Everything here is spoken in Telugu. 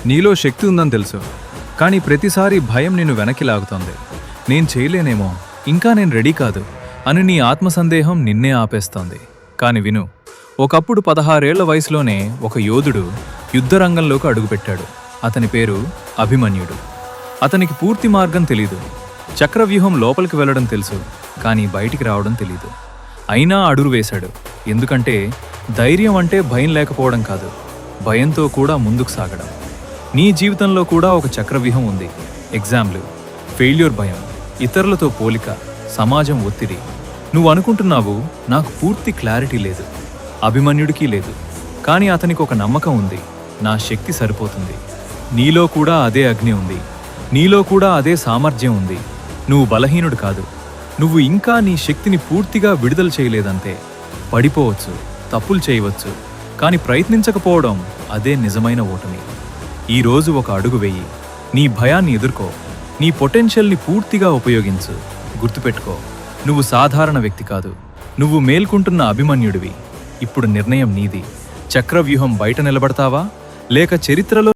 నీలో శక్తి ఉందని తెలుసు, కానీ ప్రతిసారి భయం నిన్ను వెనక్కి లాగుతోంది. నేను చేయలేనేమో, ఇంకా నేను రెడీ కాదు అని నీ ఆత్మసందేహం నిన్నే ఆపేస్తోంది. కాని విను, ఒకప్పుడు 16 ఏళ్ల వయసులోనే ఒక యోధుడు యుద్ధరంగంలోకి అడుగుపెట్టాడు. అతని పేరు అభిమన్యుడు. అతనికి పూర్తి మార్గం తెలీదు. చక్రవ్యూహం లోపలికి వెళ్లడం తెలుసు, కానీ బయటికి రావడం తెలీదు. అయినా అడుగు వేశాడు. ఎందుకంటే ధైర్యం అంటే భయం లేకపోవడం కాదు, భయంతో కూడా ముందుకు సాగడం. నీ జీవితంలో కూడా ఒక చక్రవ్యూహం ఉంది. ఎగ్జామ్లు, ఫెయిల్యూర్ భయం, ఇతరులతో పోలిక, సమాజం ఒత్తిడి. నువ్వు అనుకుంటున్నావు, నాకు పూర్తి క్లారిటీ లేదు. అభిమన్యుడికి లేదు, కానీ అతనికి ఒక నమ్మకం ఉంది, నా శక్తి సరిపోతుంది. నీలో కూడా అదే అగ్ని ఉంది, నీలో కూడా అదే సామర్థ్యం ఉంది. నువ్వు బలహీనుడు కాదు, నువ్వు ఇంకా నీ శక్తిని పూర్తిగా విడుదల చేయలేదంతే. పడిపోవచ్చు, తప్పులు చేయవచ్చు, కానీ ప్రయత్నించకపోవడం అదే నిజమైన ఓటమి. ఈరోజు ఒక అడుగు వెయ్యి, నీ భయాన్ని ఎదుర్కో, నీ పొటెన్షియల్ని పూర్తిగా ఉపయోగించు. గుర్తుపెట్టుకో, నువ్వు సాధారణ వ్యక్తి కాదు, నువ్వు మేల్కుంటున్న అభిమన్యుడివి. ఇప్పుడు నిర్ణయం నీది. చక్రవ్యూహం బయట నిలబడతావా, లేక చరిత్రలో